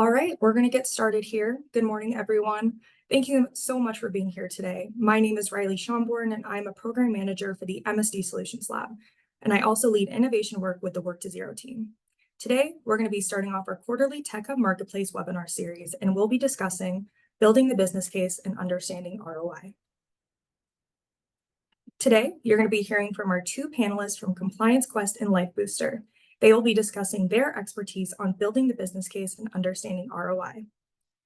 All right, we're going to get started here. Good morning, everyone. Thank you so much for being here today. My name is Riley Schomborn, and I'm a program manager for the MSD Solutions Lab. And I also lead innovation work with the Work to Zero team. Today, we're going to be starting off our quarterly TechHub Marketplace webinar series, and we'll be discussing building the business case and understanding ROI. Today, you're going to be hearing from our two panelists from Compliance Quest and Life Booster. They will be discussing their expertise on building the business case and understanding ROI.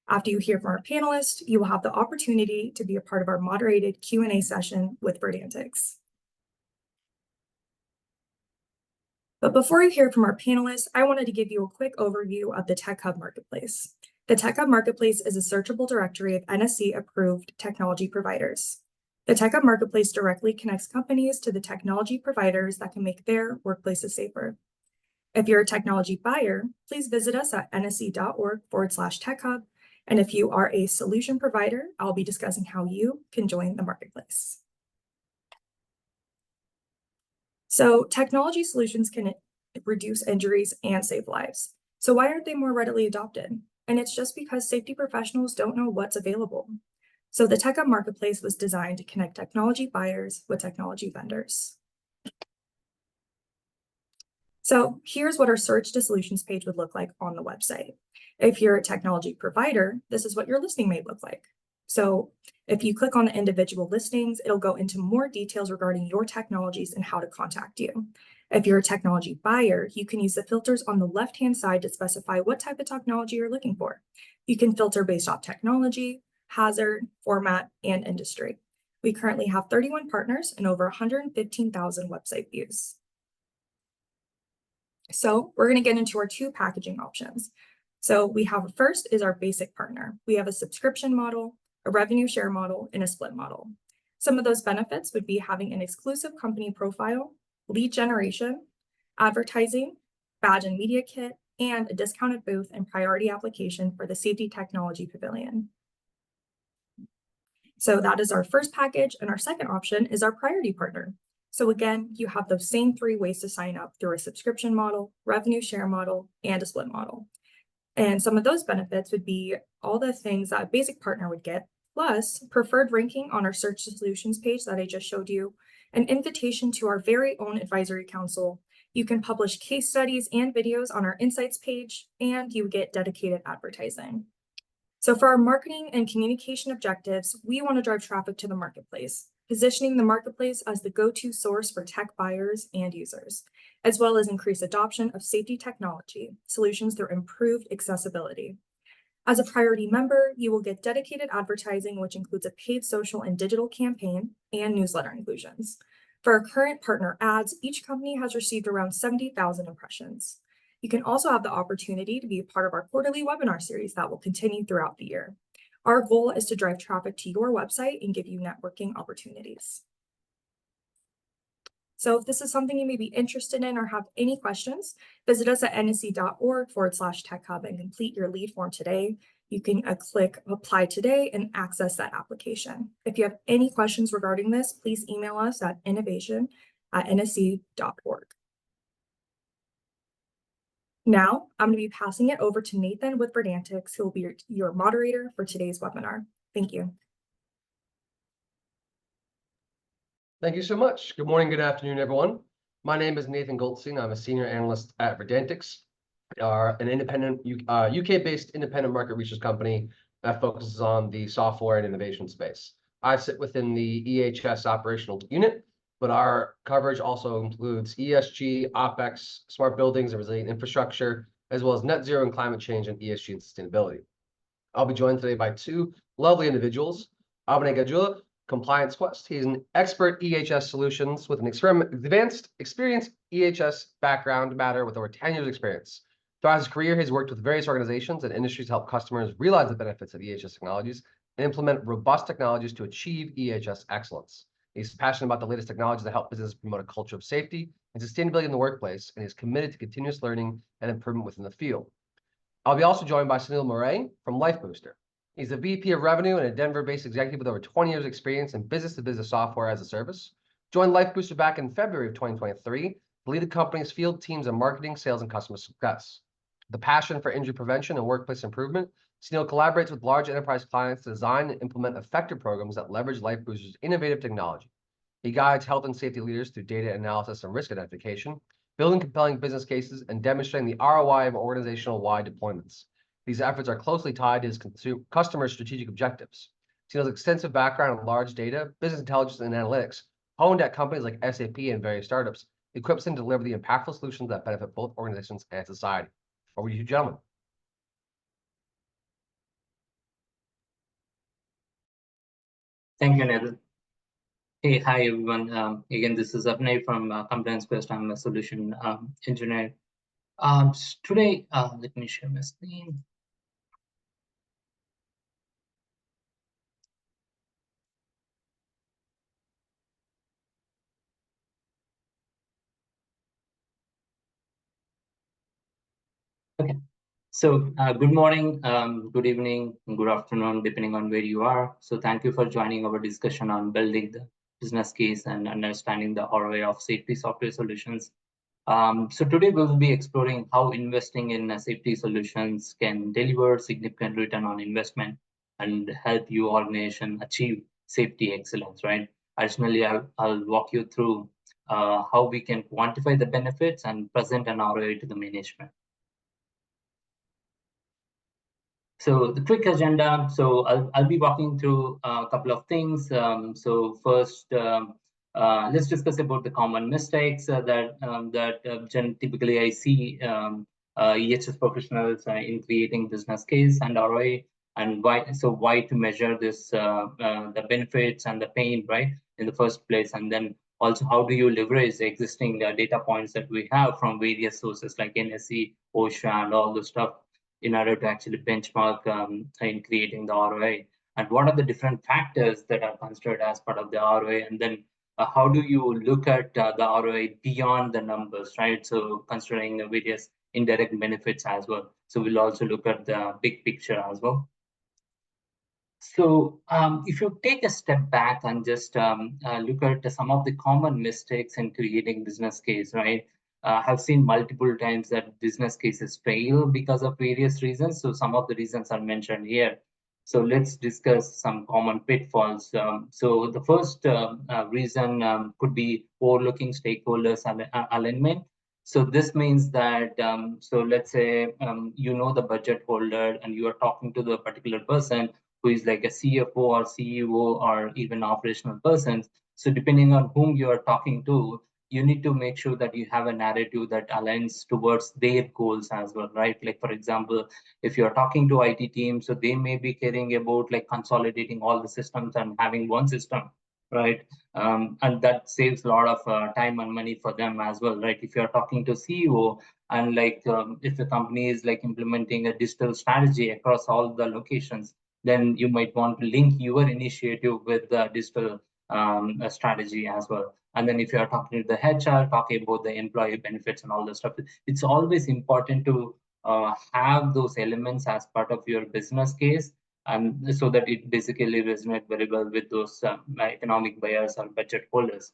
After you hear from our panelists, you will have the opportunity to be a part of our moderated Q&A session with Verdantix. But before you hear from our panelists, I wanted to give you a quick overview of the TechHub Marketplace. The TechHub Marketplace is a searchable directory of NSC-approved technology providers. The TechHub Marketplace directly connects companies to the technology providers that can make their workplaces safer. If you're a technology buyer, please visit us at nsc.org/techhub. And if you are a solution provider, I'll be discussing how you can join the marketplace. So technology solutions can reduce injuries and save lives. So why aren't they more readily adopted? And it's just because safety professionals don't know what's available. So the TechHub Marketplace was designed to connect technology buyers with technology vendors. So here's what our search to solutions page would look like on the website. If you're a technology provider, this is what your listing may look like. So if you click on the individual listings, it'll go into more details regarding your technologies and how to contact you. If you're a technology buyer, you can use the filters on the left-hand side to specify what type of technology you're looking for. You can filter based off technology, hazard, format, and industry. We currently have 31 partners and over 115,000 website views. So we're going to get into our two packaging options. So we have first is our basic partner. We have a subscription model, a revenue share model, and a split model. Some of those benefits would be having an exclusive company profile, lead generation, advertising, badge and media kit, and a discounted booth and priority application for the Safety Technology Pavilion. So that is our first package, and our second option is our priority partner. So again, you have those same three ways to sign up through a subscription model, revenue share model, and a split model. And some of those benefits would be all the things that a basic partner would get, plus preferred ranking on our search solutions page that I just showed you, an invitation to our very own advisory council. You can publish case studies and videos on our insights page, and you get dedicated advertising. So for our marketing and communication objectives, we want to drive traffic to the marketplace, positioning the marketplace as the go-to source for tech buyers and users, as well as increase adoption of safety technology solutions through improved accessibility. As a priority member, you will get dedicated advertising, which includes a paid social and digital campaign and newsletter inclusions. For our current partner ads, each company has received around 70,000 impressions. You can also have the opportunity to be a part of our quarterly webinar series that will continue throughout the year. Our goal is to drive traffic to your website and give you networking opportunities. So if this is something you may be interested in or have any questions, visit us at nsc.org/techhub and complete your lead form today. You can click apply today and access that application. If you have any questions regarding this, please email us at innovation@nsc.org. Now, I'm going to be passing it over to Nathan with Verdantix, who will be your moderator for today's webinar. Thank you. Thank you so much. Good morning, good afternoon, everyone. My name is Nathan Goldstein. I'm a senior analyst at Verdantix. We are an independent, UK-based independent market research company that focuses on the software and innovation space. I sit within the EHS operational unit, but our coverage also includes ESG, OpEx, smart buildings and resilient infrastructure, as well as net zero and climate change and ESG and sustainability. I'll be joined today by two lovely individuals. Abhinay Gajula, Compliance Quest. He's an expert EHS solutions with an advanced experienced EHS background matter with over 10 years experience. Throughout his career, he's worked with various organizations and industries to help customers realize the benefits of EHS technologies and implement robust technologies to achieve EHS excellence. He's passionate about the latest technologies that help businesses promote a culture of safety and sustainability in the workplace, and he's committed to continuous learning and improvement within the field. I'll be also joined by Sunil Moray from Life Booster. He's a VP of Revenue and a Denver-based executive with over 20 years experience in business-to-business software as a service. Joined Life Booster back in February of 2023 to lead the company's field teams in marketing, sales, and customer success. The passion for injury prevention and workplace improvement, Sunil collaborates with large enterprise clients to design and implement effective programs that leverage LifeBooster's innovative technology. He guides health and safety leaders through data analysis and risk identification, building compelling business cases, and demonstrating the ROI of organizational-wide deployments. These efforts are closely tied to his customer strategic objectives. Sunil's extensive background in large data, business intelligence, and analytics, honed at companies like SAP and various startups, equips him to deliver the impactful solutions that benefit both organizations and society. Over to you, gentlemen. Thank you, Nathan. Hey, hi everyone. Again, this is Abhinay from Compliance Quest. I'm a solution engineer. Today, let me share my screen. Okay. So good morning, good evening, good afternoon, depending on where you are. So thank you for joining our discussion on building the business case and understanding the ROI of safety software solutions. So today we will be exploring how investing in safety solutions can deliver significant return on investment and help your organization achieve safety excellence, right? Additionally, I'll walk you through how we can quantify the benefits and present an ROI to the management. So the quick agenda, so I'll be walking through a couple of things. So first, let's discuss about the common mistakes that typically I see EHS professionals in creating business case and ROI, and why to measure this the benefits and the pain, right, in the first place, and then also how do you leverage the existing data points that we have from various sources like NSC, OSHA, and all the stuff in order to actually benchmark in creating the ROI, and what are the different factors that are considered as part of the ROI, and then how do you look at the ROI beyond the numbers, right? So considering the various indirect benefits as well. So we'll also look at the big picture as well. So if you take a step back and just look at some of the common mistakes in creating business case, right? I've seen multiple times that business cases fail because of various reasons. So some of the reasons are mentioned here. So let's discuss some common pitfalls. So the first reason could be overlooking stakeholders alignment. So this means that, so let's say, you know the budget holder and you are talking to the particular person who is like a CFO or CEO or even operational persons. So depending on whom you are talking to, you need to make sure that you have a narrative that aligns towards their goals as well, right? Like, for example, if you're talking to IT team, so they may be caring about like consolidating all the systems and having one system, right? And that saves a lot of time and money for them as well, right? If you're talking to CEO and like if the company is like implementing a digital strategy across all the locations, then you might want to link your initiative with the digital strategy as well. And then if you're talking to the HR, talking about the employee benefits and all the stuff, it's always important to have those elements as part of your business case, and so that it basically resonates very well with those economic buyers or budget holders.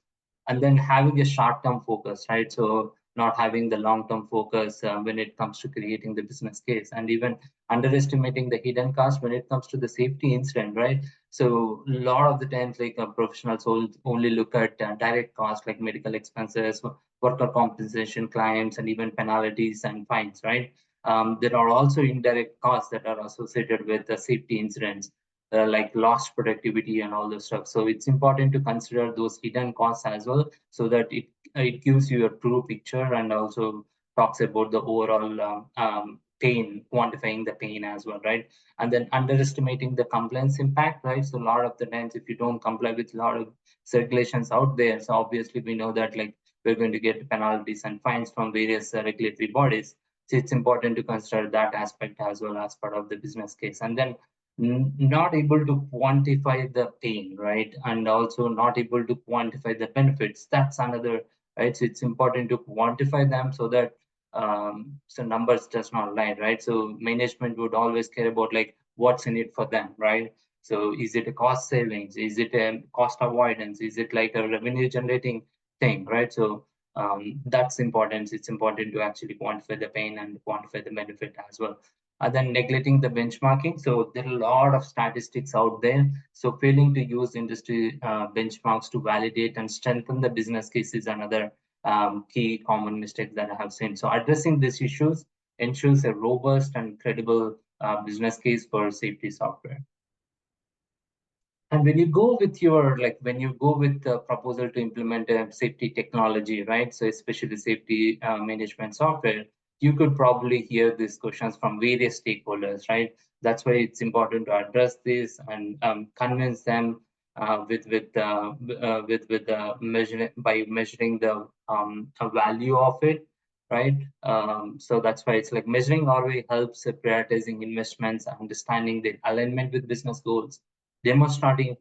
And then having a short-term focus, right? So not having the long-term focus when it comes to creating the business case, and even underestimating the hidden cost when it comes to the safety incident, right? So a lot of the times, like professionals only look at direct costs like medical expenses, worker compensation claims, and even penalties and fines, right? There are also indirect costs that are associated with the safety incidents, like lost productivity and all this stuff. So it's important to consider those hidden costs as well, so that it gives you a true picture and also talks about the overall pain, quantifying the pain as well, right? And then underestimating the compliance impact, right? So a lot of the times, if you don't comply with a lot of regulations out there, so obviously we know that like we're going to get penalties and fines from various regulatory bodies. So it's important to consider that aspect as well as part of the business case. And then not able to quantify the pain, right? And also not able to quantify the benefits. That's another, right? So it's important to quantify them so that so numbers does not lie, right? So management would always care about like what's in it for them, right? So is it a cost savings? Is it a cost avoidance? Is it like a revenue generating thing, right? So that's important. It's important to actually quantify the pain and quantify the benefit as well. And then neglecting the benchmarking. So there are a lot of statistics out there. So failing to use industry benchmarks to validate and strengthen the business case is another key common mistake that I have seen. So addressing these issues ensures a robust and credible business case for safety software. And when you go with the proposal to implement a safety technology, right? So especially safety management software, you could probably hear these questions from various stakeholders, right? That's why it's important to address this and convince them measuring the value of it, right? So that's why it's like measuring ROI helps prioritizing investments, understanding the alignment with business goals, demonstrating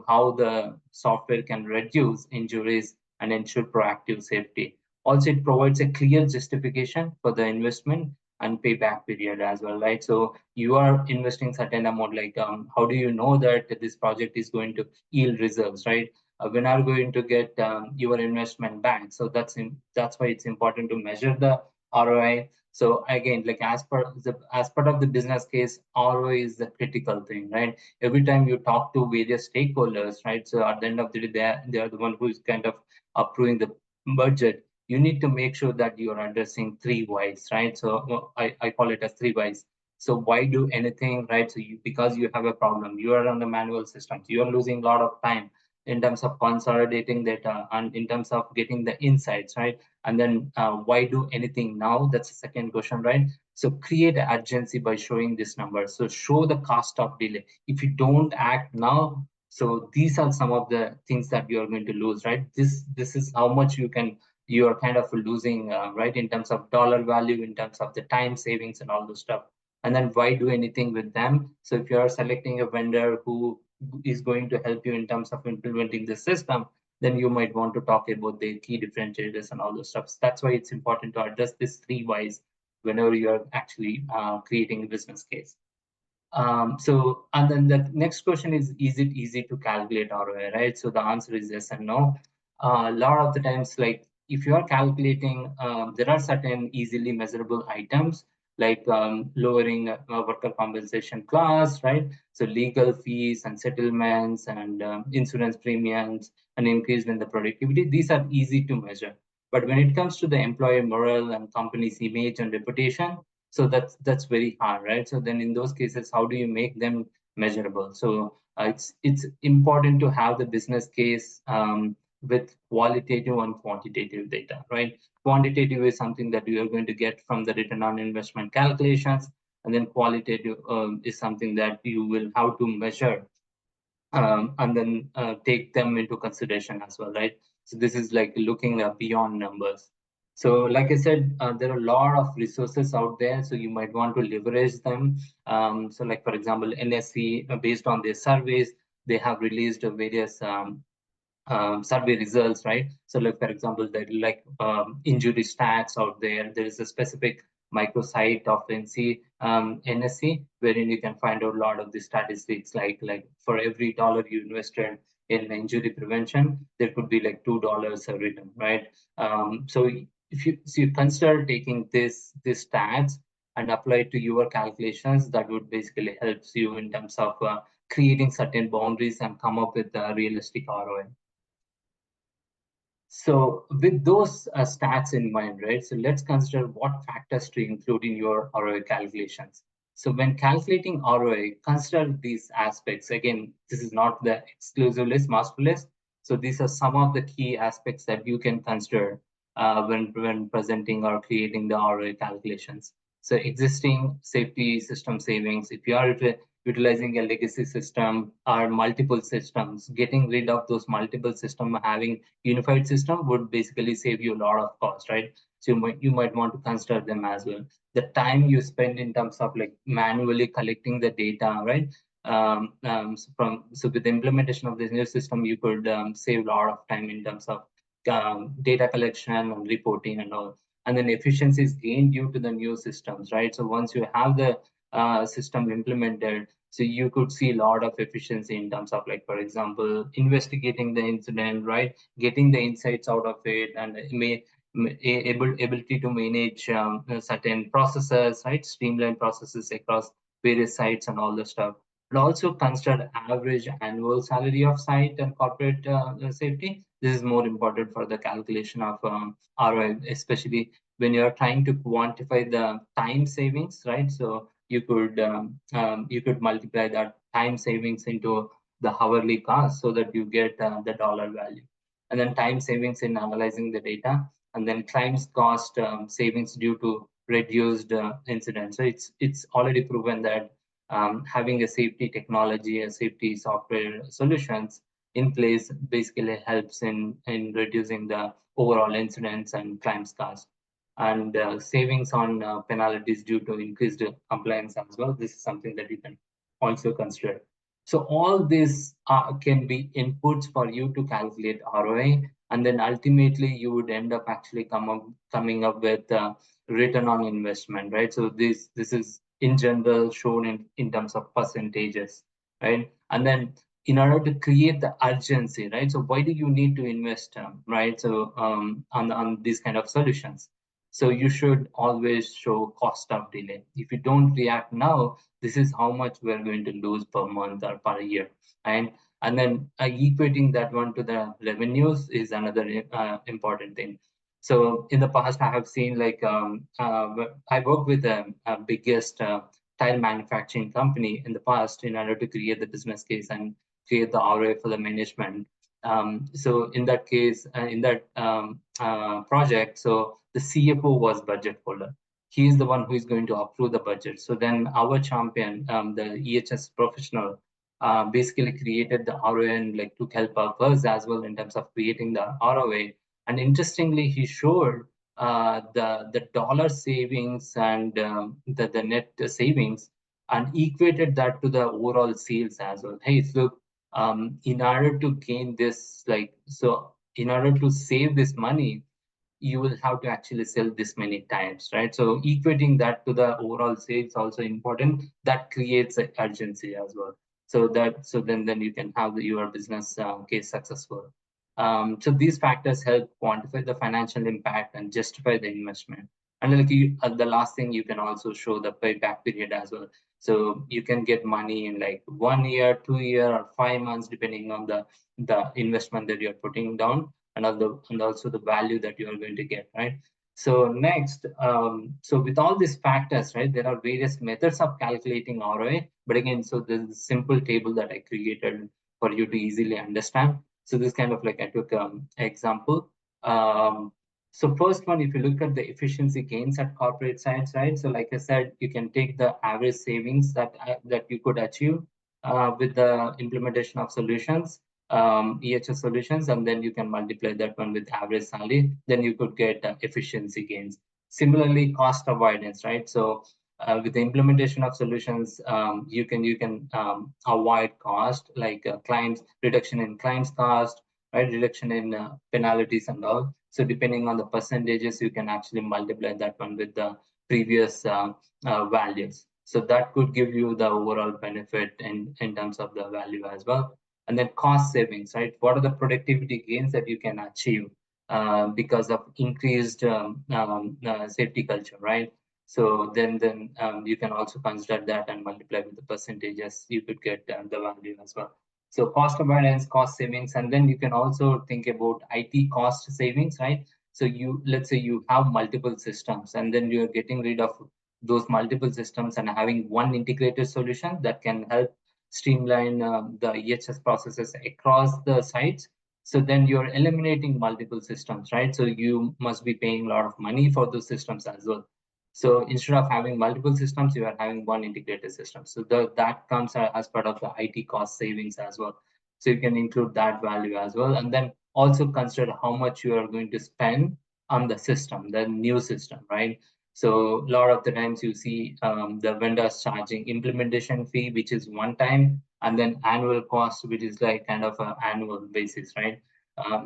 how the software can reduce injuries and ensure proactive safety. Also, it provides a clear justification for the investment and payback period as well, right? So you are investing certain amount, like how do you know that this project is going to yield results, right? When are you going to get your investment back? So that's why it's important to measure the ROI. So again, like as part of the business case, ROI is the critical thing, right? Every time you talk to various stakeholders, right? So at the end of the day, they are the one who is kind of approving the budget. You need to make sure that you are addressing 3 whys, right? So I call it as 3 whys. So why do anything, right? So because you have a problem, you are on the manual systems, you are losing a lot of time in terms of consolidating data and in terms of getting the insights, right? And then why do anything now? That's the second question, right? So create urgency by showing this number. So show the cost of delay. If you don't act now, so these are some of the things that you are going to lose, right? This is how much you are kind of losing, right? In terms of dollar value, in terms of the time savings and all those stuff. And then why do anything with them? So if you are selecting a vendor who is going to help you in terms of implementing the system, then you might want to talk about the key differentiators and all those stuff. So that's why it's important to address these 3 whys whenever you're actually creating a business case. And then the next question is it easy to calculate ROI, right? So the answer is yes and no. A lot of the times, like if you are calculating, there are certain easily measurable items like lowering worker compensation class, right? So legal fees and settlements and insurance premiums and increase in the productivity. These are easy to measure. But when it comes to the employee morale and company's image and reputation, so that's very hard, right? So then in those cases, how do you make them measurable? So it's important to have the business case with qualitative and quantitative data, right? Quantitative is something that you are going to get from the return on investment calculations, and then qualitative is something that you will have to measure and then take them into consideration as well, right? So this is like looking beyond numbers. So like I said, there are a lot of resources out there, so you might want to leverage them. So like, for example, NSC, based on their surveys, they have released various survey results, right? So like, for example, there like injury stats out there. There is a specific microsite of NSC, wherein you can find out a lot of the statistics, like for every dollar you invested in injury prevention, there could be like $2 a return, right? So if you consider taking this stats and apply it to your calculations, that would basically helps you in terms of creating certain boundaries and come up with a realistic ROI. So with those stats in mind, right? So let's consider what factors to include in your ROI calculations. So when calculating ROI, consider these aspects. Again, this is not the exclusive list, master list. So these are some of the key aspects that you can consider when presenting or creating the ROI calculations. So existing safety system savings, if you are utilizing a legacy system or multiple systems, getting rid of those multiple systems, having unified system would basically save you a lot of cost, right? So you might want to consider them as well. The time you spend in terms of like manually collecting the data, right? So with the implementation of this new system, you could save a lot of time in terms of data collection and reporting and all. And then efficiency is gained due to the new systems, right? So once you have the system implemented. So you could see a lot of efficiency in terms of, like, for example, investigating the incident, right? Getting the insights out of it, and ability to manage certain processes, right? Streamline processes across various sites and all the stuff. And also consider average annual salary of site and corporate safety. This is more important for the calculation of ROI, especially when you're trying to quantify the time savings, right? So you could multiply that time savings into the hourly cost so that you get the dollar value, and then time savings in analyzing the data, and then claims cost savings due to reduced incidents. So it's already proven that having a safety technology, a safety software solutions in place basically helps in reducing the overall incidents and claims cost, and savings on penalties due to increased compliance as well. This is something that you can also consider. So all this can be inputs for you to calculate ROI, and then ultimately you would end up actually coming up with return on investment, right? So this is in general shown in terms of percentages, right? And then in order to create the urgency, right? So why do you need to invest, right? So on these kind of solutions. So you should always show cost of delay. If you don't react now, this is how much we're going to lose per month or per year. And then equating that one to the revenues is another important thing. So in the past, I have seen, like, I worked with a biggest tile manufacturing company in the past in order to create the business case and create the ROI for the management. So in that case, in that project, so the CFO was budget holder. He is the one who is going to approve the budget. So then our champion, the EHS professional, basically created the ROI and like to help us as well in terms of creating the ROI. And interestingly, he showed the dollar savings and the net savings, and equated that to the overall sales as well. Hey, look, in order to gain this, like, so in order to save this money, you will have to actually sell this many times, right? So equating that to the overall sales also important. That creates an urgency as well. So then you can have your business case successful. So these factors help quantify the financial impact and justify the investment. And like the last thing, you can also show the payback period as well. So you can get money in like 1 year, 2 year, or 5 months, depending on the investment that you're putting down, and also the value that you are going to get, right? So next, so with all these factors, right, there are various methods of calculating ROI. But again, so there's a simple table that I created for you to easily understand. So this kind of like I took example. So first one, if you look at the efficiency gains at corporate sites, right? So like I said, you can take the average savings that you could achieve with the implementation of solutions, EHS solutions, and then you can multiply that one with average salary. Then you could get efficiency gains. Similarly, cost avoidance, right? So with the implementation of solutions, you can avoid cost, like claims, reduction in claims cost, right? Reduction in penalties and all. So depending on the percentages, you can actually multiply that one with the previous values. So that could give you the overall benefit in terms of the value as well. And then cost savings, right? What are the productivity gains that you can achieve because of increased safety culture, right? So then you can also consider that and multiply with the percentages. You could get the value as well. So cost avoidance, cost savings, and then you can also think about IT cost savings, right? So let's say you have multiple systems, and then you're getting rid of those multiple systems and having one integrated solution that can help streamline the EHS processes across the sites. So then you're eliminating multiple systems, right? So you must be paying a lot of money for those systems as well. So instead of having multiple systems, you are having one integrated system. So that comes as part of the IT cost savings as well. So you can include that value as well. And then also consider how much you are going to spend on the system, the new system, right? So a lot of the times you see the vendors charging implementation fee, which is one time, and then annual cost, which is like kind of an annual basis, right?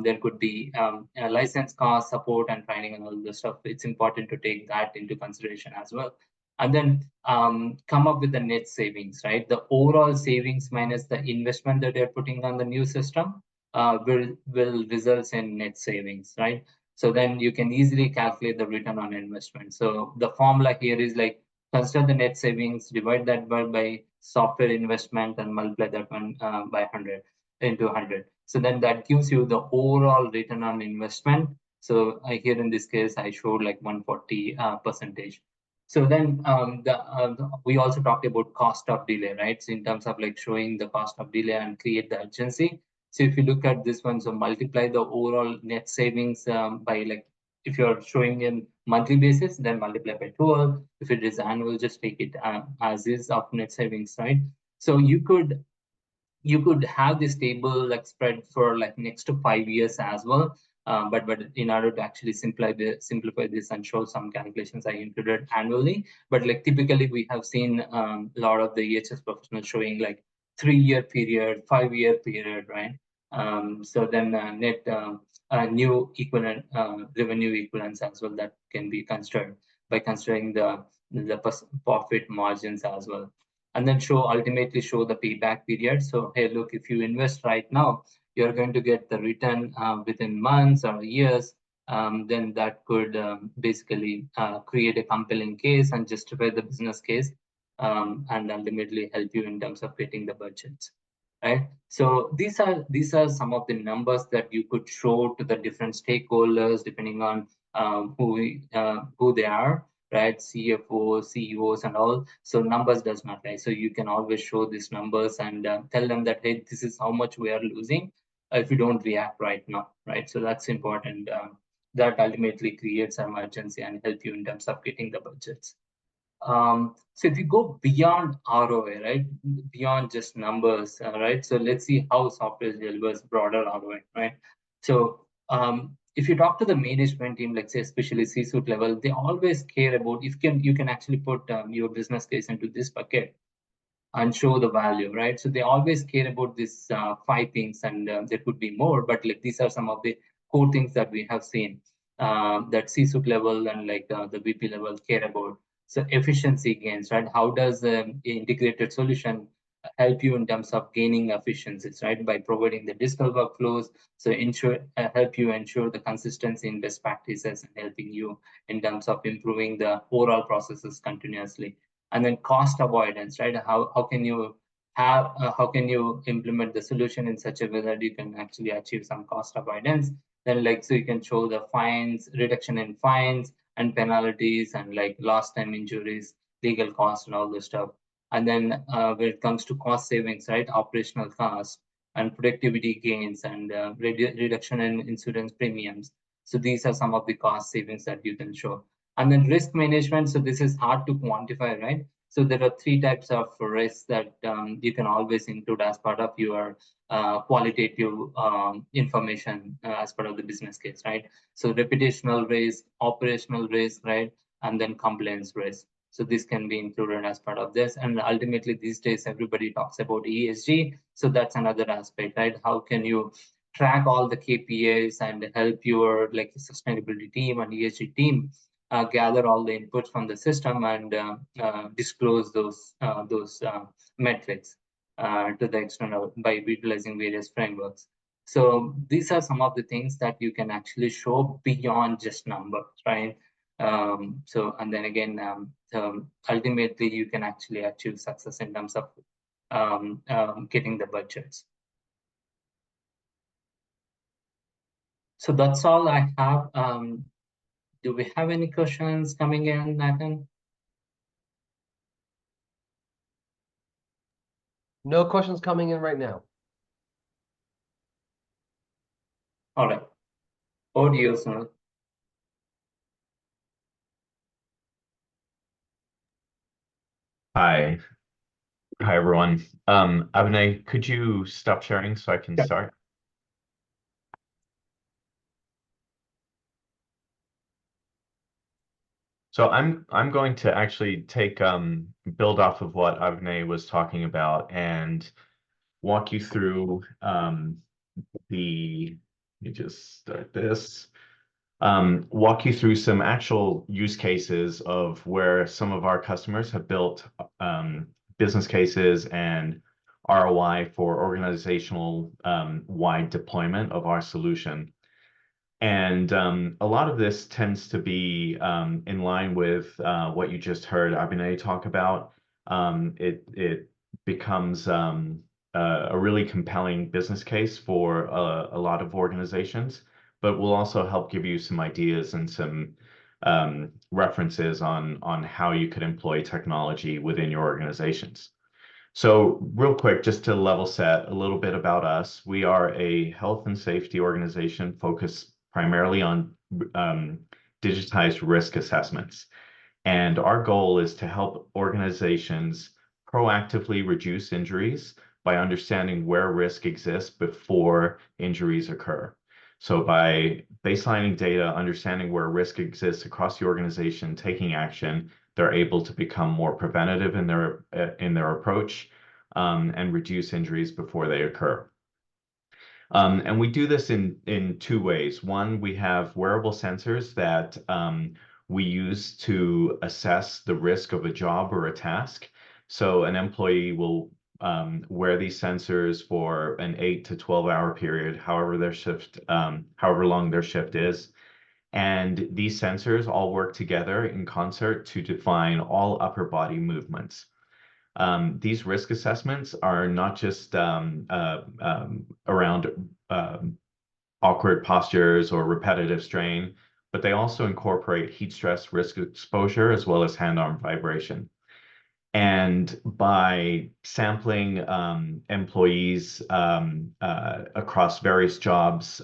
There could be a license cost, support, and training, and all the stuff. It's important to take that into consideration as well. and then come up with the net savings, right? The overall savings minus the investment that they're putting on the new system will result in net savings, right? So then you can easily calculate the return on investment. So the formula here is like consider the net savings, divide that by software investment, and multiply that one by 100 into 100. So then that gives you the overall return on investment. So here in this case, I showed like 140 percentage. So then we also talked about cost of delay, right? So in terms of like showing the cost of delay and create the urgency. So if you look at this one, so multiply the overall net savings by like, if you're showing in monthly basis, then multiply by 12. If it is annual, just take it as is of net savings, right? So you could have this table like spread for like next to 5 years as well. But in order to actually simplify this and show some calculations, I included annually. But like typically we have seen a lot of the EHS professionals showing like 3-year period, 5-year period, right? So then net new equivalent revenue equivalents as well that can be considered by considering the profit margins as well. And then ultimately show the payback period. So hey, look, if you invest right now, you're going to get the return within months or years. Then that could basically create a compelling case and justify the business case, and ultimately help you in terms of getting the budgets, right? So these are some of the numbers that you could show to the different stakeholders depending on who they are, right? CFOs, CEOs, and all. So numbers does not lie. So you can always show these numbers and tell them that, hey, this is how much we are losing if you don't react right now, right? So that's important. That ultimately creates an emergency and help you in terms of getting the budgets. So if you go beyond ROI, right, beyond just numbers, right? So let's see how software delivers broader ROI, right? So if you talk to the management team, let's say especially C-suite level, they always care about if you can actually put your business case into this bucket and show the value, right? So they always care about these 5 things, and there could be more, but like these are some of the core things that we have seen that C-suite level and like the VP level care about. So efficiency gains, right? How does the integrated solution help you in terms of gaining efficiencies, right? By providing the digital workflows, so help you ensure the consistency in best practices and helping you in terms of improving the overall processes continuously. And then cost avoidance, right? How can you implement the solution in such a way that you can actually achieve some cost avoidance? Then like, so you can show the reduction in fines and penalties and like lost time injuries, legal costs and all this stuff. And then when it comes to cost savings, right? Operational costs and productivity gains and reduction in insurance premiums. So these are some of the cost savings that you can show. And then risk management. So this is hard to quantify, right? So there are 3 types of risks that you can always include as part of your qualitative information as part of the business case, right? So reputational risk, operational risk, right? And then compliance risk. So this can be included as part of this. And ultimately these days, everybody talks about ESG. So that's another aspect, right? How can you track all the KPIs and help your like sustainability team and ESG team gather all the inputs from the system and disclose those metrics to the external by utilizing various frameworks. So these are some of the things that you can actually show beyond just numbers, right? So and then again, ultimately you can actually achieve success in terms of getting the budgets. So that's all I have. Do we have any questions coming in, Nathan? No questions coming in right now. All right. Over to you, Sunil. Hi. Hi, everyone. Abhinay, could you stop sharing so I can start? So I'm going to actually build off of what Abhinay was talking about and walk you through let me just start this. walk you through some actual use cases of where some of our customers have built business cases and ROI for organizational wide deployment of our solution. And a lot of this tends to be in line with what you just heard Abhinay talk about. It becomes a really compelling business case for a lot of organizations, but will also help give you some ideas and some references on how you could employ technology within your organizations. So real quick, just to level set a little bit about us, we are a health and safety organization focused primarily on digitized risk assessments. And our goal is to help organizations proactively reduce injuries by understanding where risk exists before injuries occur. So by baselining data, understanding where risk exists across the organization, taking action, they're able to become more preventative in their approach and reduce injuries before they occur. And we do this in two ways. One, we have wearable sensors that we use to assess the risk of a job or a task. So an employee will wear these sensors for an 8 to 12-hour period, however long their shift is. And these sensors all work together in concert to define all upper body movements. These risk assessments are not just around awkward postures or repetitive strain, but they also incorporate heat stress risk exposure as well as hand-arm vibration. And by sampling employees across various jobs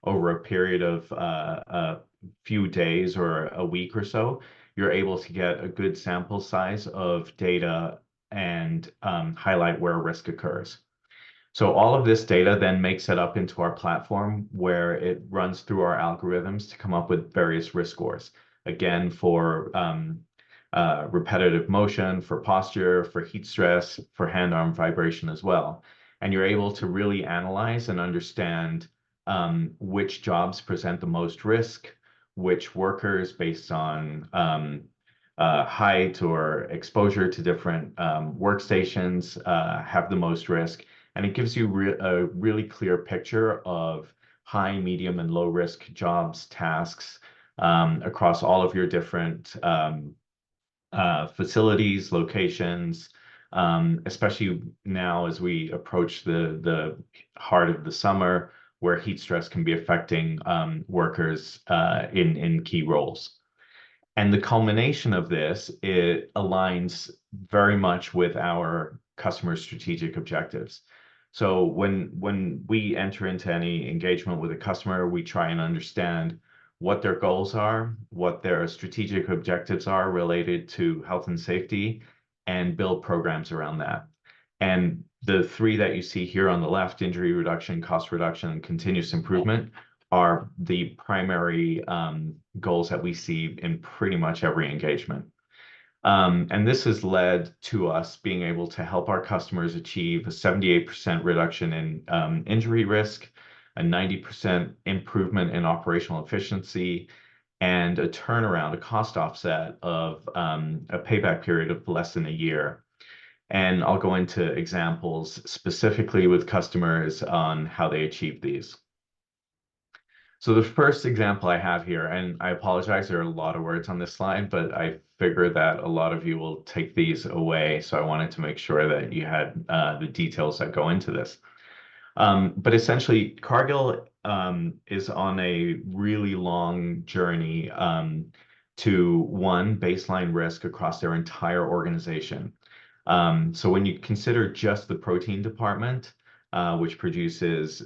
over a period of a few days or a week or so, you're able to get a good sample size of data and highlight where risk occurs. So all of this data then makes it up into our platform where it runs through our algorithms to come up with various risk scores. Again, for repetitive motion, for posture, for heat stress, for hand-arm vibration as well. And you're able to really analyze and understand which jobs present the most risk, which workers based on height or exposure to different workstations have the most risk. And it gives you a really clear picture of high, medium, and low risk jobs, tasks across all of your different facilities, locations, especially now as we approach the heart of the summer, where heat stress can be affecting workers in key roles. And the culmination of this, it aligns very much with our customer strategic objectives. So when we enter into any engagement with a customer, we try and understand what their goals are, what their strategic objectives are related to health and safety, and build programs around that. And the three that you see here on the left, injury reduction, cost reduction, and continuous improvement, are the primary goals that we see in pretty much every engagement. And this has led to us being able to help our customers achieve a 78% reduction in injury risk, a 90% improvement in operational efficiency, and a turnaround, a cost offset of a payback period of less than a year. And I'll go into examples specifically with customers on how they achieve these. So the first example I have here, and I apologize, there are a lot of words on this slide, but I figure that a lot of you will take these away. So I wanted to make sure that you had the details that go into this. But essentially, Cargill is on a really long journey to, one, baseline risk across their entire organization. So when you consider just the protein department, which produces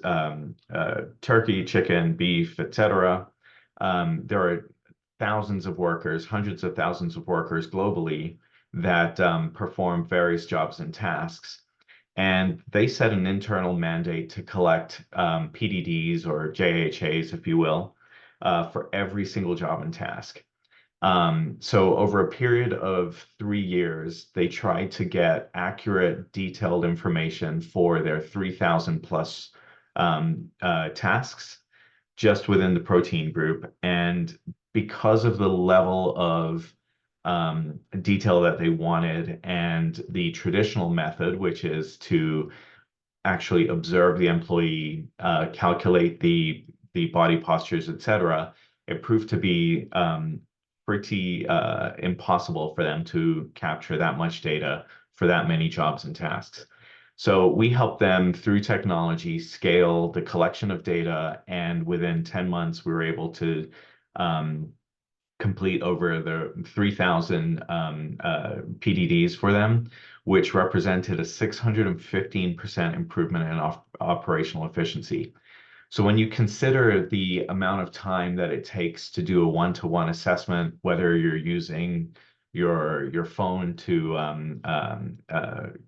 turkey, chicken, beef, etc., there are thousands of workers, hundreds of thousands of workers globally that perform various jobs and tasks. And they set an internal mandate to collect PDDs or JHAs, if you will, for every single job and task. So over a period of 3 years, they tried to get accurate, detailed information for their 3,000 plus tasks just within the protein group. And because of the level of detail that they wanted and the traditional method, which is to actually observe the employee, calculate the body postures, etc., it proved to be pretty impossible for them to capture that much data for that many jobs and tasks. So we helped them through technology scale the collection of data, and within 10 months, we were able to complete over the 3,000 PDDs for them, which represented a 615% improvement in operational efficiency. So when you consider the amount of time that it takes to do a one-to-one assessment, whether you're using your phone to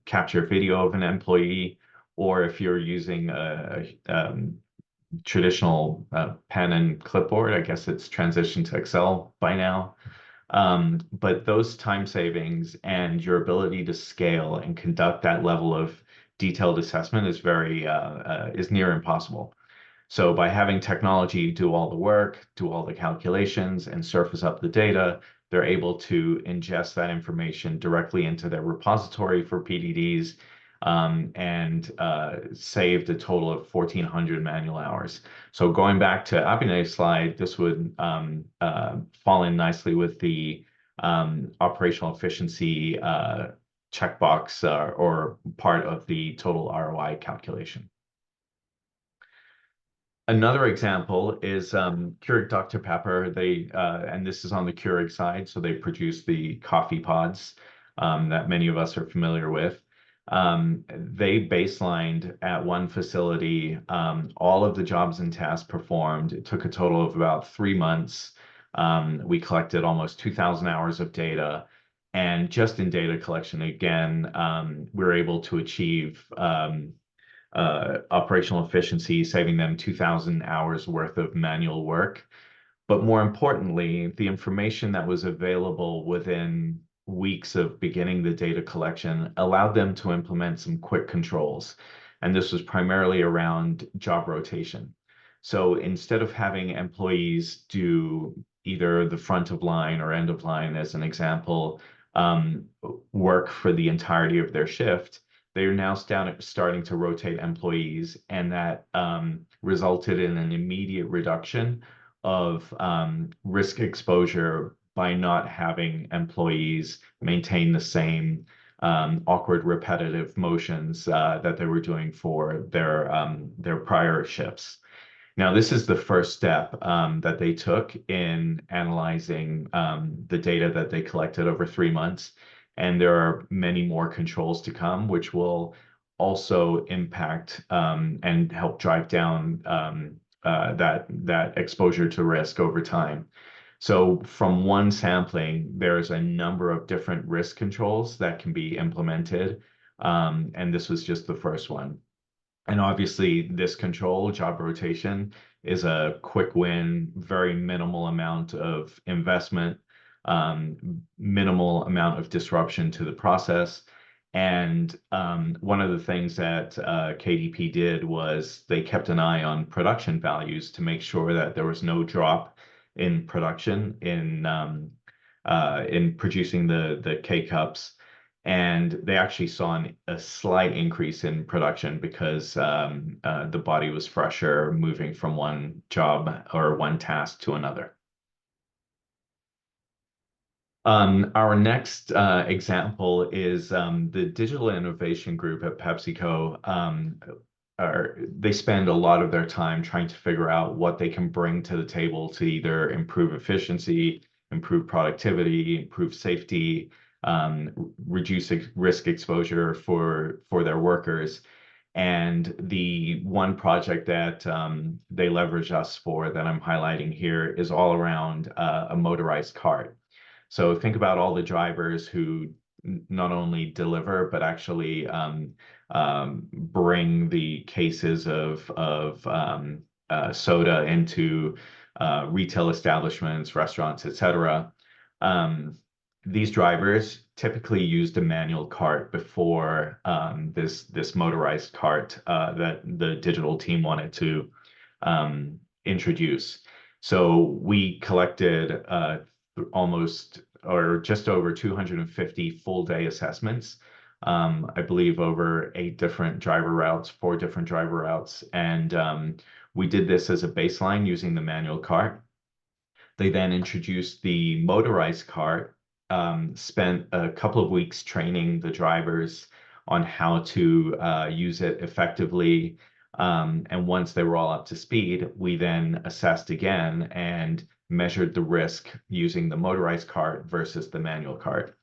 capture video of an employee, or if you're using a traditional pen and clipboard, I guess it's transitioned to Excel by now. But those time savings and your ability to scale and conduct that level of detailed assessment is is near impossible. So by having technology do all the work, do all the calculations, and surface up the data, they're able to ingest that information directly into their repository for PDDs, and saved a total of 1,400 manual hours. So going back to Abhinay's slide, this would fall in nicely with the operational efficiency checkbox or part of the total ROI calculation. Another example is Keurig Dr. Pepper. And this is on the Keurig side, so they produce the coffee pods that many of us are familiar with. They baselined at one facility all of the jobs and tasks performed. It took a total of about 3 months. We collected almost 2,000 hours of data. And just in data collection, again, we were able to achieve operational efficiency, saving them 2,000 hours worth of manual work. But more importantly, the information that was available within weeks of beginning the data collection allowed them to implement some quick controls. And this was primarily around job rotation. So instead of having employees do either the front of line or end of line, as an example, work for the entirety of their shift, they are now starting to rotate employees, and that resulted in an immediate reduction of risk exposure by not having employees maintain the same awkward repetitive motions that they were doing for their prior shifts. Now, this is the first step that they took in analyzing the data that they collected over 3 months. And there are many more controls to come, which will also impact and help drive down that exposure to risk over time. So from one sampling, there's a number of different risk controls that can be implemented. And this was just the first one. And obviously, this control, job rotation, is a quick win, very minimal amount of investment, minimal amount of disruption to the process. And one of the things that KDP did was they kept an eye on production values to make sure that there was no drop in production in producing the K-Cups. And they actually saw a slight increase in production because the body was fresher, moving from one job or one task to another. Our next example is the Digital Innovation Group at PepsiCo. They spend a lot of their time trying to figure out what they can bring to the table to either improve efficiency, improve productivity, improve safety, reduce risk exposure for their workers. And the one project that they leverage us for that I'm highlighting here is all around a motorized cart. So think about all the drivers who not only deliver, but actually bring the cases of soda into retail establishments, restaurants, etc. These drivers typically used a manual cart before this motorized cart that the digital team wanted to introduce. So we collected almost or just over 250 full day assessments. I believe over 8 different driver routes, 4 different driver routes. And we did this as a baseline using the manual cart. They then introduced the motorized cart, spent a couple of weeks training the drivers on how to use it effectively. And once they were all up to speed, we then assessed again and measured the risk using the motorized cart versus the manual cart.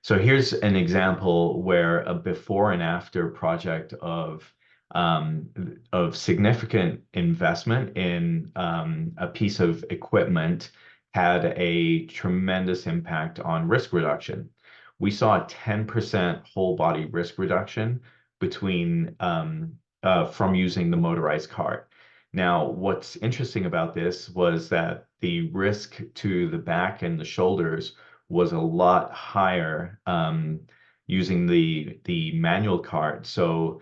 So here's an example where a before and after project of significant investment in a piece of equipment had a tremendous impact on risk reduction. We saw a 10% whole body risk reduction between from using the motorized cart. Now, what's interesting about this was that the risk to the back and the shoulders was a lot higher using the manual cart. So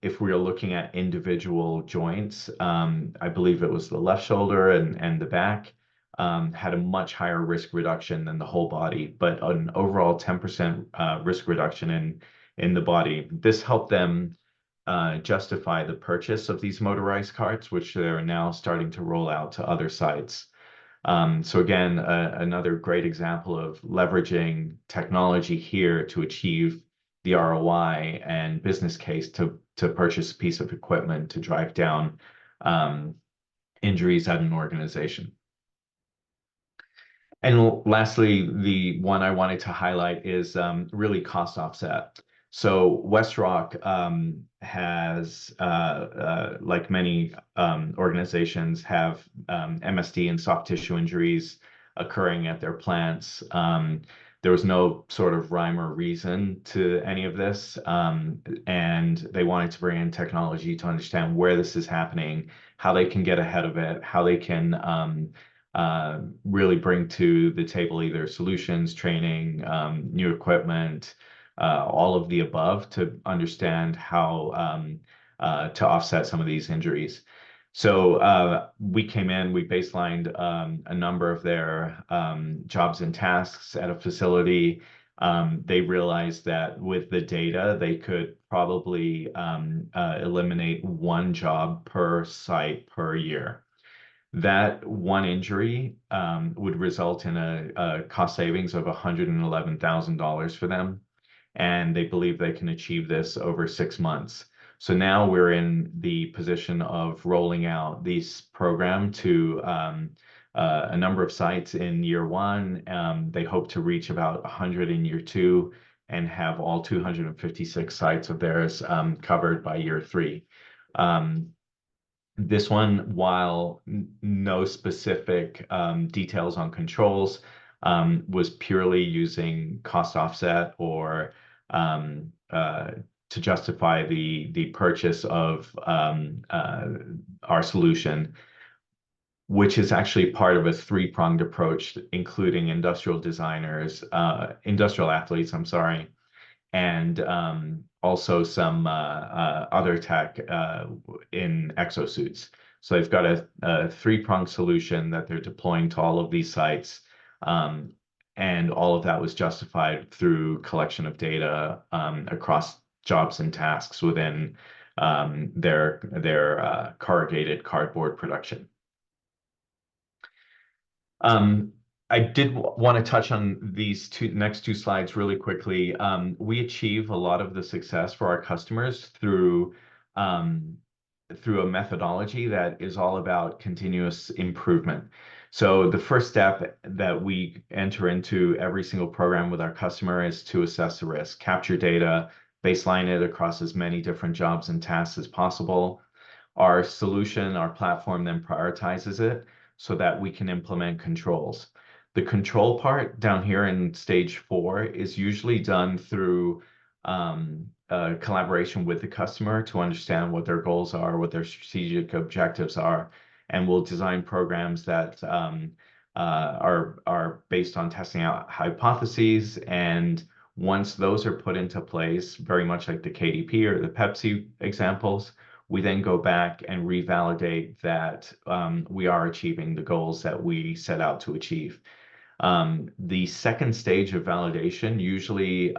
if we are looking at individual joints, I believe it was the left shoulder and the back had a much higher risk reduction than the whole body, but an overall 10% risk reduction in the body. This helped them justify the purchase of these motorized carts, which they're now starting to roll out to other sites. So again, another great example of leveraging technology here to achieve the ROI and business case to purchase a piece of equipment to drive down injuries at an organization. And lastly, the one I wanted to highlight is really cost offset. So WestRock has, like many organizations, have MSD and soft tissue injuries occurring at their plants. There was no sort of rhyme or reason to any of this, and they wanted to bring in technology to understand where this is happening, how they can get ahead of it, how they can really bring to the table either solutions, training, new equipment, all of the above to understand how to offset some of these injuries. So we came in, we baselined a number of their jobs and tasks at a facility. They realized that with the data, they could probably eliminate 1 job per site per year. That 1 injury would result in a cost savings of $111,000 for them. And they believe they can achieve this over 6 months. So now we're in the position of rolling out this program to a number of sites in year 1. They hope to reach about 100 in year 2 and have all 256 sites of theirs covered by year 3. This one, while no specific details on controls, was purely using cost offset or to justify the purchase of our solution, which is actually part of a 3-pronged approach, including industrial designers, industrial athletes, I'm sorry, and also some other tech in exosuits. So they've got a 3-pronged solution that they're deploying to all of these sites. And all of that was justified through collection of data across jobs and tasks within their corrugated cardboard production. I did want to touch on these next two slides really quickly. We achieve a lot of the success for our customers through a methodology that is all about continuous improvement. So the first step that we enter into every single program with our customer is to assess the risk, capture data, baseline it across as many different jobs and tasks as possible. Our solution, our platform then prioritizes it so that we can implement controls. The control part down here in stage 4 is usually done through collaboration with the customer to understand what their goals are, what their strategic objectives are, and we'll design programs that are based on testing out hypotheses. And once those are put into place, very much like the KDP or the Pepsi examples, we then go back and revalidate that we are achieving the goals that we set out to achieve. The second stage of validation usually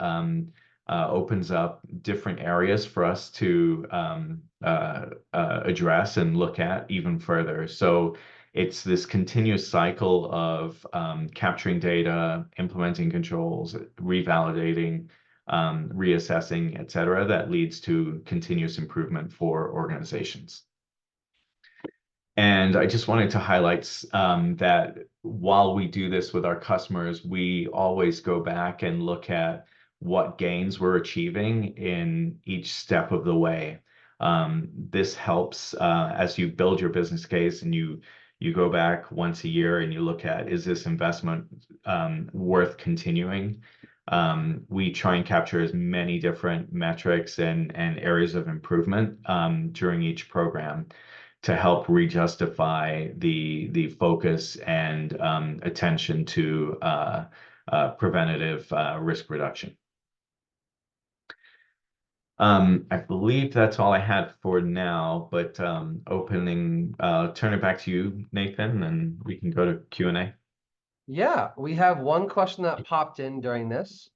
opens up different areas for us to address and look at even further. So it's this continuous cycle of capturing data, implementing controls, revalidating, reassessing, et cetera, that leads to continuous improvement for organizations. And I just wanted to highlight that while we do this with our customers, we always go back and look at what gains we're achieving in each step of the way. This helps as you build your business case and you go back once a year and you look at, is this investment worth continuing? We try and capture as many different metrics and areas of improvement during each program to help re-justify the focus and attention to preventative risk reduction. I believe that's all I had for now, but turn it back to you, Nathan, and we can go to Q&A. Yeah, we have one question that popped in during this.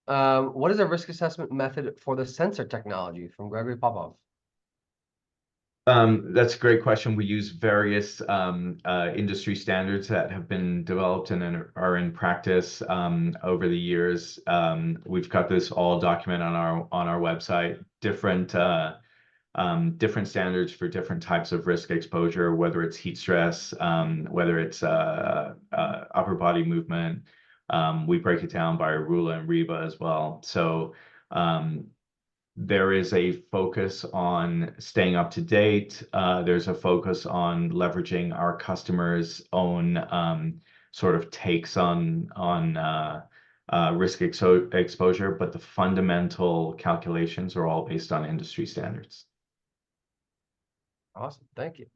What is a risk assessment method for the sensor technology, from Gregory Popov? That's a great question. We use various industry standards that have been developed and are in practice over the years. We've got this all documented on our website. Different standards for different types of risk exposure, whether it's heat stress, whether it's upper body movement. We break it down by RULA and REBA as well. So there is a focus on staying up to date. There's a focus on leveraging our customers' own sort of takes on risk exposure, but the fundamental calculations are all based on industry standards. Awesome, thank you.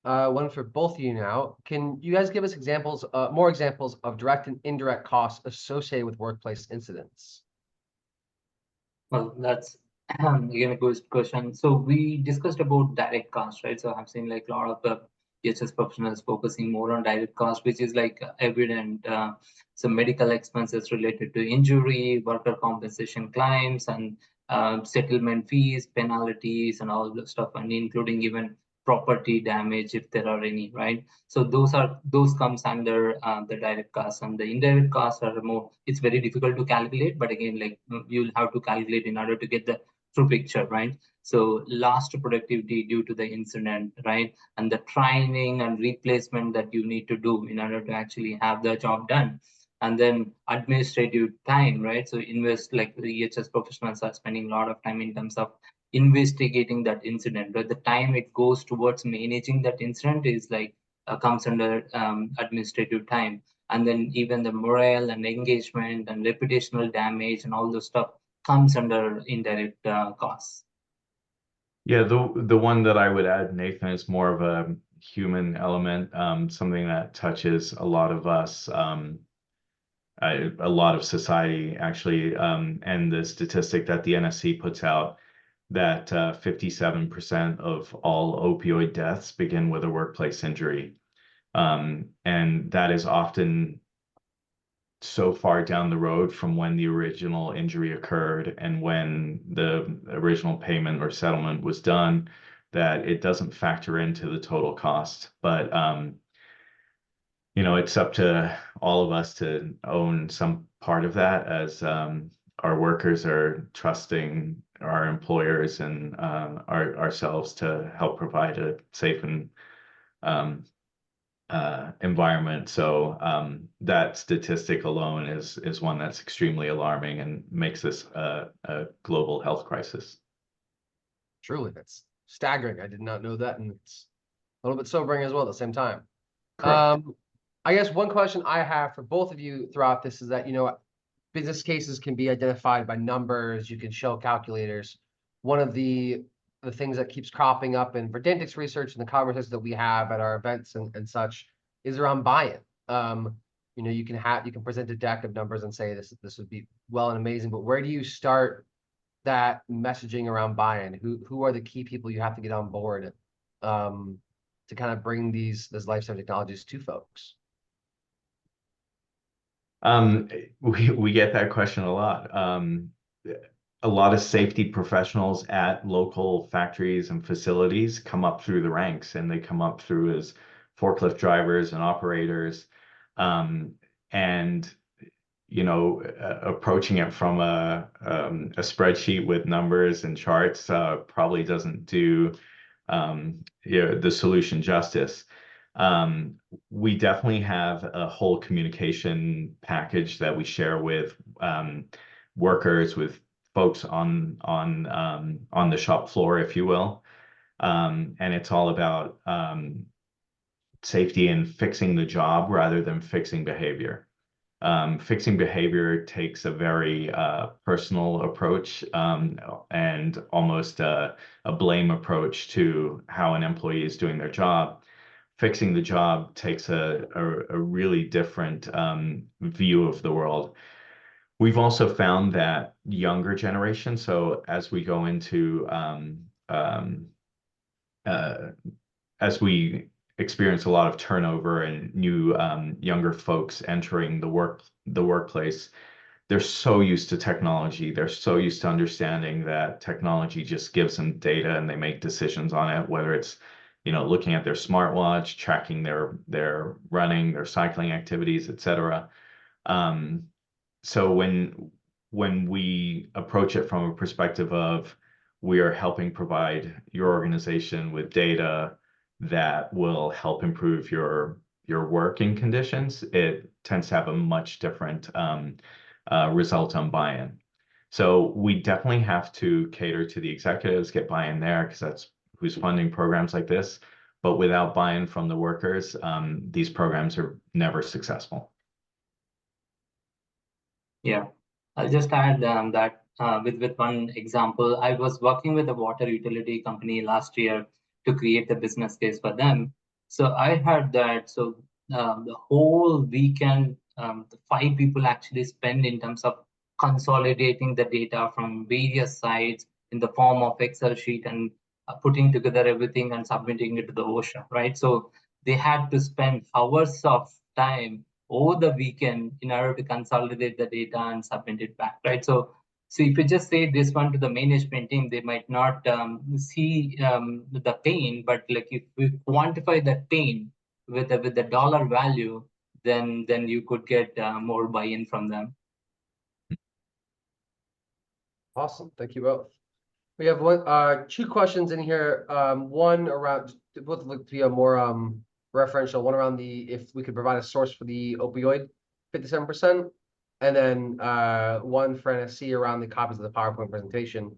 One for both of you now. Can you guys give us more examples of direct and indirect costs associated with workplace incidents? Well, that's again a good question. So we discussed about direct costs, right? So I've seen like a lot of the EHS professionals focusing more on direct costs, which is like evident. Some medical expenses related to injury, worker compensation claims, and settlement fees, penalties, and all the stuff, and including even property damage if there are any, right? So those comes under the direct costs, and the indirect costs are more. It's very difficult to calculate, but again, like you'll have to calculate in order to get the true picture, right? So lost productivity due to the incident, right? And the training and replacement that you need to do in order to actually have the job done. And then administrative time, right? So like the EHS professionals are spending a lot of time in terms of investigating that incident, but the time it goes towards managing that incident is like comes under administrative time. And then even the morale and engagement and reputational damage and all those stuff comes under indirect costs. Yeah, the one that I would add, Nathan, is more of a human element, something that touches a lot of us, a lot of society actually, and the statistic that the NSC puts out, that 57% of all opioid deaths begin with a workplace injury. And that is often so far down the road from when the original injury occurred and when the original payment or settlement was done, that it doesn't factor into the total cost. But you know, it's up to all of us to own some part of that, as our workers are trusting our employers and ourselves to help provide a safe and environment. So that statistic alone is one that's extremely alarming and makes this a global health crisis. Truly, that's staggering. I did not know that, and it's a little bit sobering as well at the same time. Correct. I guess one question I have for both of you throughout this is that, you know, business cases can be identified by numbers. You can show calculators. One of the things that keeps cropping up in Verdantix research and the conversations that we have at our events and such is around buy-in. You know, you can present a deck of numbers and say this would be well and amazing, but where do you start that messaging around buy-in? Who are the key people you have to get on board to kind of bring these lifestyle technologies to folks? We get that question a lot. A lot of safety professionals at local factories and facilities come up through the ranks, and they come up through as forklift drivers and operators. And you know, approaching it from a spreadsheet with numbers and charts probably doesn't do the solution justice. We definitely have a whole communication package that we share with workers, with folks on the shop floor, if you will. And it's all about safety and fixing the job rather than fixing behavior. Fixing behavior takes a very personal approach and almost a blame approach to how an employee is doing their job. Fixing the job takes a really different view of the world. We've also found that younger generation, so as we go into as we experience a lot of turnover and new younger folks entering the workplace, they're so used to technology. They're so used to understanding that technology just gives them data and they make decisions on it, whether it's, you know, looking at their smartwatch, tracking their running, their cycling activities, etc. So when we approach it from a perspective of we are helping provide your organization with data that will help improve your working conditions, it tends to have a much different result on buy-in. So we definitely have to cater to the executives, get buy-in there, because that's who's funding programs like this. But without buy-in from the workers, these programs are never successful. Yeah, I'll just add that with one example. I was working with a water utility company last year to create the business case for them. So I heard that the whole weekend, the 5 people actually spend in terms of consolidating the data from various sites in the form of Excel sheet and putting together everything and submitting it to the OSHA, right? So they had to spend hours of time over the weekend in order to consolidate the data and submit it back, right? So if you just say this one to the management team, they might not see the pain, but like if we quantify that pain with the dollar value, then you could get more buy-in from them. Awesome, thank you both. We have 2 questions in here. One around, both look to be a more referential. One around if we could provide a source for the opioid 57%, and then one for NSC around the copies of the PowerPoint presentation.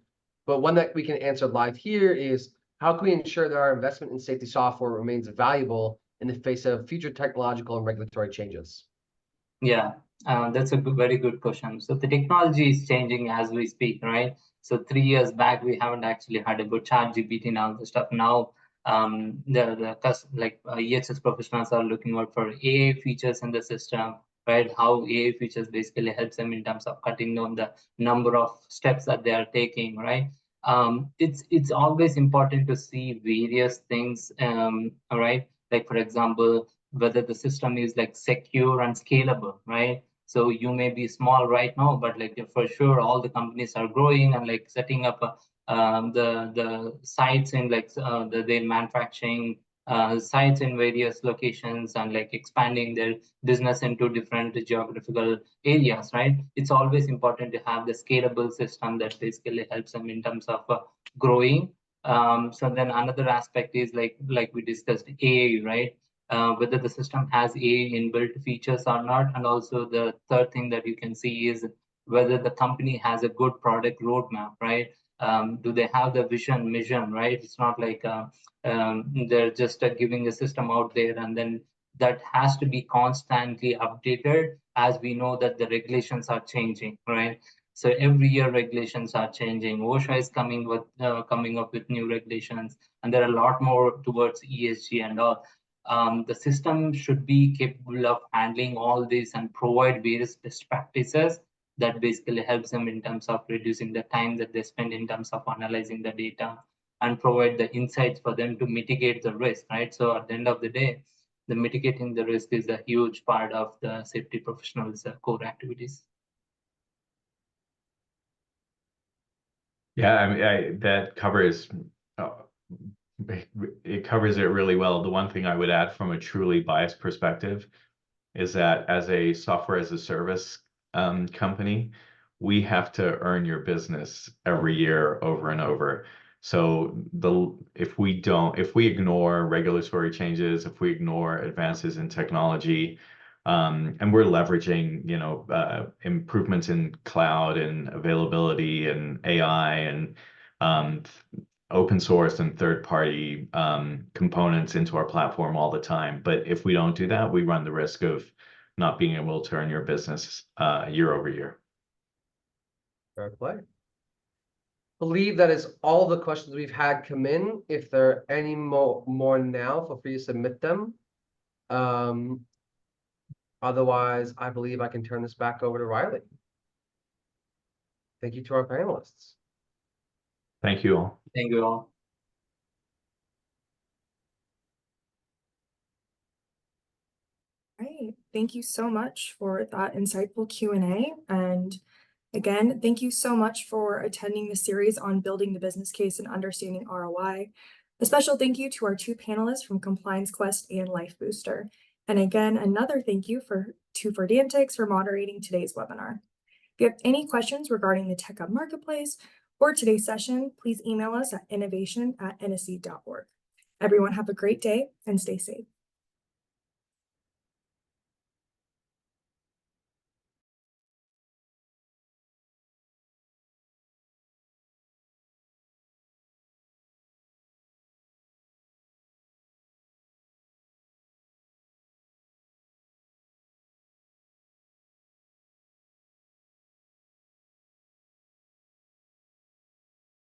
But one that we can answer live here is, how can we ensure that our investment in safety software remains valuable in the face of future technological and regulatory changes? Yeah, that's a very good question. So the technology is changing as we speak, right? So 3 years back, we haven't actually had a good ChatGPT and all the stuff. Now, EHS professionals are looking out for AI features in the system, right? How AI features basically helps them in terms of cutting down the number of steps that they are taking, right? It's always important to see various things, all right? Like, for example, whether the system is like secure and scalable, right? So you may be small right now, but like for sure, all the companies are growing and like setting up the sites in like the manufacturing sites in various locations and like expanding their business into different geographical areas, right? It's always important to have the scalable system that basically helps them in terms of growing. So then another aspect is like we discussed, AI, right? Whether the system has AI inbuilt features or not. And also the third thing that you can see is whether the company has a good product roadmap, right? Do they have the vision, mission, right? It's not like they're just giving a system out there, and then that has to be constantly updated, as we know that the regulations are changing, right? So every year regulations are changing. OSHA is coming up with new regulations, and there are a lot more towards ESG and all. The system should be capable of handling all this and provide various best practices that basically helps them in terms of reducing the time that they spend in terms of analyzing the data and provide the insights for them to mitigate the risk, right? So at the end of the day, the mitigating the risk is a huge part of the safety professionals' core activities. Yeah, I mean, that covers it covers it really well. The one thing I would add from a truly biased perspective is that as a software as a service company, we have to earn your business every year over and over. So if we ignore regulatory changes, if we ignore advances in technology, and we're leveraging, improvements in cloud and availability and AI and open source and third-party components into our platform all the time. But if we don't do that, we run the risk of not being able to earn your business year over year. Fair play. Believe that is all the questions we've had come in. If there are any more now, feel free to submit them. Otherwise, I believe I can turn this back over to Riley. Thank you to our panelists. Thank you all. Thank you all. Right. Thank you so much for that insightful Q&A. And again, thank you so much for attending the series on building the business case and understanding ROI. A special thank you to our two panelists from Compliance Quest and Life Booster. And again, another thank you to Verdantix for moderating today's webinar. If you have any questions regarding the Techhub Marketplace or today's session, please email us at innovation@nsc.org. Everyone have a great day and stay safe.